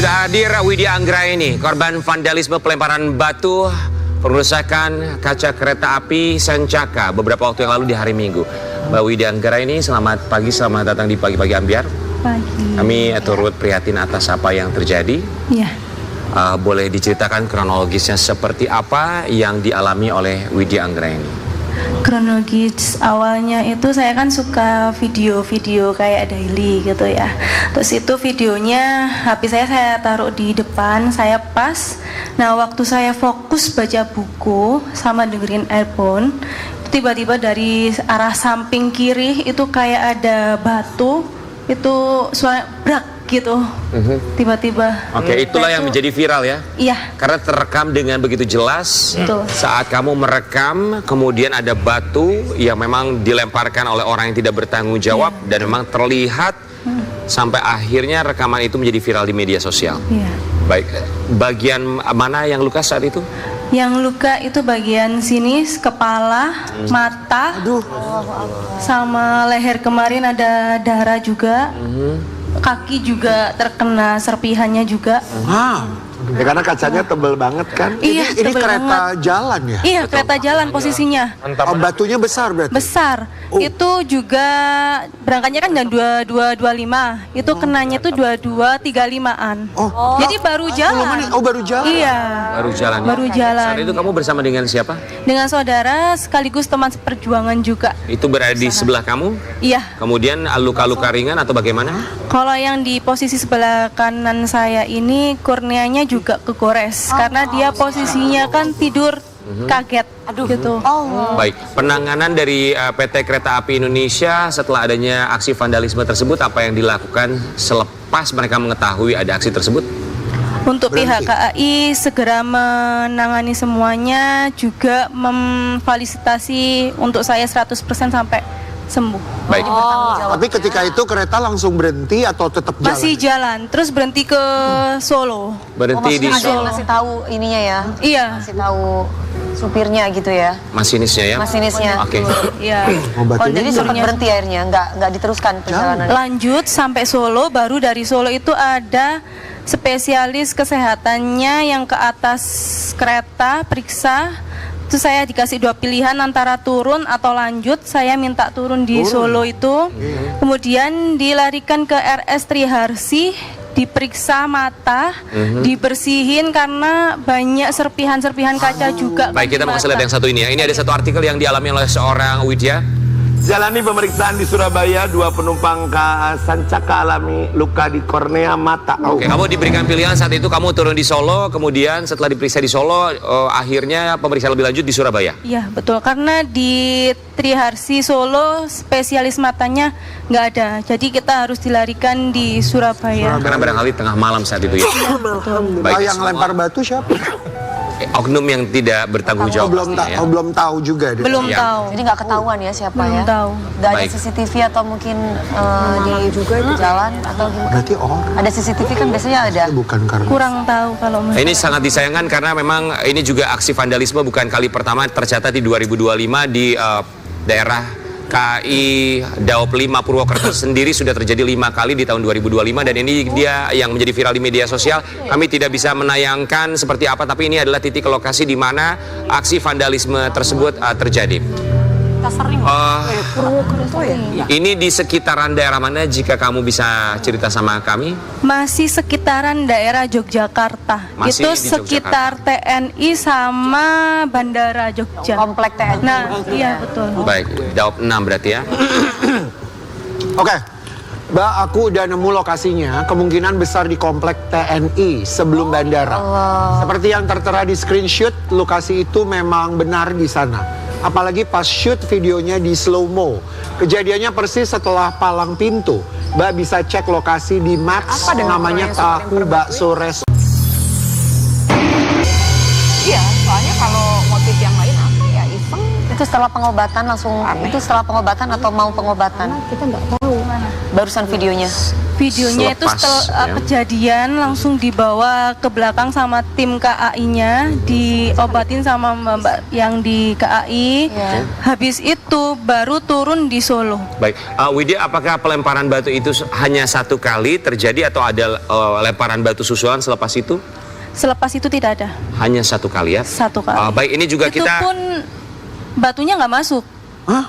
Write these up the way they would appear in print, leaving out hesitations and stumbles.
Sudah hadir Widya Anggraini, korban vandalisme pelemparan batu pengerusakan kaca kereta api Sancaka beberapa waktu yang lalu di hari Minggu. Mbak Widya Anggraini, selamat pagi, selamat datang di Pagi-Pagi Ambiar. Pagi. Kami turut prihatin atas apa yang terjadi. Iya. Boleh diceritakan kronologisnya seperti apa yang dialami oleh Widya Anggraini? Kronologis awalnya itu saya kan suka video-video kayak daily gitu ya. Terus itu videonya HP saya taruh di depan, saya pas. Nah, waktu saya fokus baca buku sama dengerin earphone, tiba-tiba dari arah samping kiri itu kayak ada batu, itu suara brak gitu. Tiba-tiba. Oke, itulah yang menjadi viral ya? Iya. Karena terekam dengan begitu jelas. Betul. Saat kamu merekam, kemudian ada batu yang memang dilemparkan oleh orang yang tidak bertanggung jawab, dan memang terlihat sampai akhirnya rekaman itu menjadi viral di media sosial. Iya. Baik, bagian mana yang luka saat itu? Yang luka itu bagian sini, kepala, mata, sama leher kemarin ada darah juga. Kaki juga terkena serpihannya juga. Ya, karena kacanya tebel banget kan. Iya, ini tebel kereta banget. jalan ya? Iya, kereta jalan posisinya. Oh, batunya besar berarti? Besar. Oh. Itu juga berangkatnya kan jam 22.25. Itu kenanya tuh 22.35-an. Oh. Jadi baru jalan. Oh, baru jalan. Iya. Baru jalan. Baru jalan. Saat itu kamu bersama dengan siapa? Dengan saudara sekaligus teman seperjuangan juga. Itu berada di sebelah kamu? Iya. Kemudian luka-luka ringan atau bagaimana? Kalau yang di posisi sebelah kanan saya ini korneanya juga kegores karena dia posisinya kan tidur kaget gitu. Baik, penanganan dari PT Kereta Api Indonesia setelah adanya aksi vandalisme tersebut, apa yang dilakukan selepas mereka mengetahui ada aksi tersebut? Untuk pihak KAI segera menangani semuanya, juga memfasilitasi untuk saya 100% sampai sembuh. Baik. Tapi ketika itu kereta langsung berhenti atau tetap jalan? Masih jalan, terus berhenti ke Solo. Berhenti di Solo. Masih tahu ininya ya? Iya. Masih tahu supirnya gitu ya? Masinisnya ya? Masinisnya. Oke. Iya. Jadi sempat berhenti akhirnya, nggak diteruskan perjalanan. Lanjut sampai Solo, baru dari Solo itu ada spesialis kesehatannya yang ke atas kereta periksa. Itu saya dikasih dua pilihan antara turun atau lanjut. Saya minta turun di Solo itu. Kemudian dilarikan ke RS Triharsi, diperiksa mata, dibersihin karena banyak serpihan-serpihan kaca juga. Baik, kita mau kasih lihat yang satu ini ya. Ini ada satu artikel yang dialami oleh seorang Widya. Jalani pemeriksaan di Surabaya, 2 penumpang Sancaka alami luka di kornea mata. Oke, kamu diberikan pilihan saat itu, kamu turun di Solo, kemudian setelah diperiksa di Solo, akhirnya pemeriksaan lebih lanjut di Surabaya. Iya, betul. Karena di Triharsi Solo spesialis matanya nggak ada. Jadi kita harus dilarikan di Surabaya. Karena barangkali tengah malam saat itu ya. Baik, Yang lempar batu siapa? oknum yang tidak bertanggung jawab. pastinya ya. Belum tahu juga deh. Belum Iya. tahu. Jadi nggak ketahuan ya siapa Belum ya? tahu. Nggak ada Baik. CCTV atau mungkin di jalan atau gimana? Berarti orang. Ada CCTV kan biasanya ada. Bukan karena. Kurang tahu kalau Ini sangat disayangkan karena memang ini juga aksi vandalisme bukan kali pertama, tercatat di 2025 di daerah KI Daop 5 Purwokerto sendiri sudah terjadi 5 kali di tahun 2025, dan ini dia yang menjadi viral di media sosial. Kami tidak bisa menayangkan seperti apa, tapi ini adalah titik lokasi di mana aksi vandalisme tersebut terjadi. Ini di sekitaran daerah mana jika kamu bisa cerita sama kami? masih sekitaran daerah Yogyakarta. Masih Itu di sekitar TNI sama Bandara Jogja. Komplek TNI. Nah, iya betul. Baik, Daop 6 berarti ya. Oke. Mbak, aku udah nemu lokasinya. Kemungkinan besar di komplek TNI sebelum bandara. Seperti yang tertera di screenshot, lokasi itu memang benar di sana. Apalagi pas shoot videonya di slow mo. Kejadiannya persis setelah palang pintu. Mbak bisa cek lokasi di Maps, namanya Tahu Bakso Res. Iya, soalnya kalau motif yang lain apa ya, iseng. Itu setelah pengobatan langsung, itu setelah pengobatan atau mau pengobatan? Kita nggak tahu. Barusan videonya. Videonya itu Selepas, setelah ya. kejadian langsung dibawa ke belakang sama tim KAI-nya, diobatin sama mbak yang di KAI. Iya. Habis itu baru turun di Solo. Baik, Widya, apakah pelemparan batu itu hanya satu kali terjadi atau ada lemparan batu susulan selepas itu? Selepas itu tidak ada, Hanya satu kali ya? satu kali. Baik, ini juga Itu kita... pun batunya nggak masuk. Hah?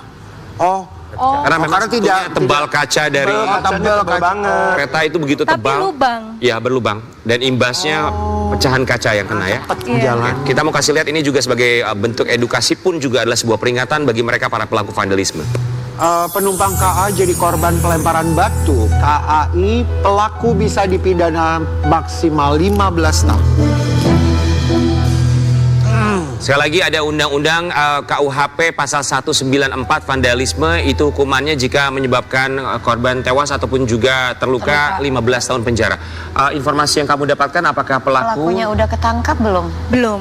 Oh, Karena memang karena sebetulnya tidak- tebal kaca dari tebal kaca. banget. kereta itu begitu Tapi tebal. lubang. Ya, berlubang. Dan imbasnya pecahan kaca yang kena ya. Cepat Iya. jalan. Kita mau kasih lihat ini juga sebagai bentuk edukasi pun juga adalah sebuah peringatan bagi mereka para pelaku vandalisme. Penumpang KA jadi korban pelemparan batu. KAI pelaku bisa dipidana maksimal 15 tahun. Sekali lagi ada undang-undang KUHP pasal 194 vandalisme, itu hukumannya jika menyebabkan korban tewas ataupun juga terluka 15 tahun penjara. Informasi yang kamu dapatkan, apakah pelaku Pelakunya udah ketangkap belum? Belum.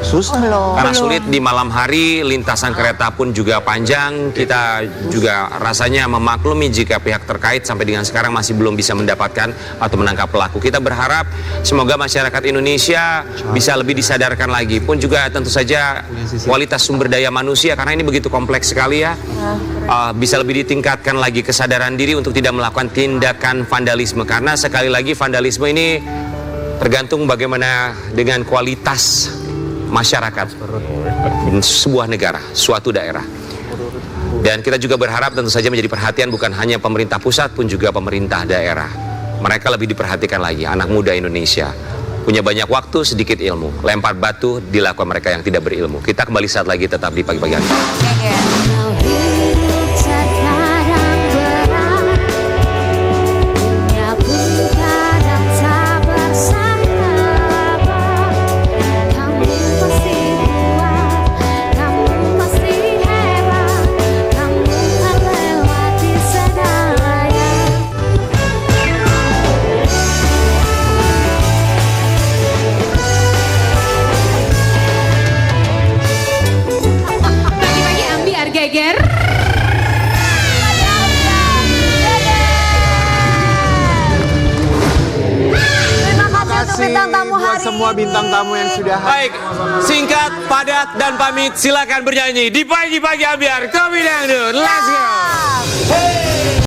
Susah. Belum. karena sulit di malam hari, lintasan kereta pun juga panjang, kita juga rasanya memaklumi jika pihak terkait sampai dengan sekarang masih belum bisa mendapatkan atau menangkap pelaku. Kita berharap semoga masyarakat Indonesia bisa lebih disadarkan lagi, pun juga tentu saja kualitas sumber daya manusia, karena ini begitu kompleks sekali ya, bisa lebih ditingkatkan lagi kesadaran diri untuk tidak melakukan tindakan vandalisme, karena sekali lagi vandalisme ini tergantung bagaimana dengan kualitas masyarakat sebuah negara, suatu daerah. Dan kita juga berharap tentu saja menjadi perhatian bukan hanya pemerintah pusat pun juga pemerintah daerah. Mereka lebih diperhatikan lagi, anak muda Indonesia punya banyak waktu, sedikit ilmu. Lempar batu dilakukan mereka yang tidak berilmu. Kita kembali saat lagi tetap di pagi-pagi hari. Pagi-pagi ambiar geger. Terima kasih untuk Kasih bintang tamu buat hari semua ini. bintang tamu yang sudah hadir. Baik, singkat, padat, dan pamit. Silakan bernyanyi di pagi-pagi ambiar. Kopi Dangdut, let's go! Hey.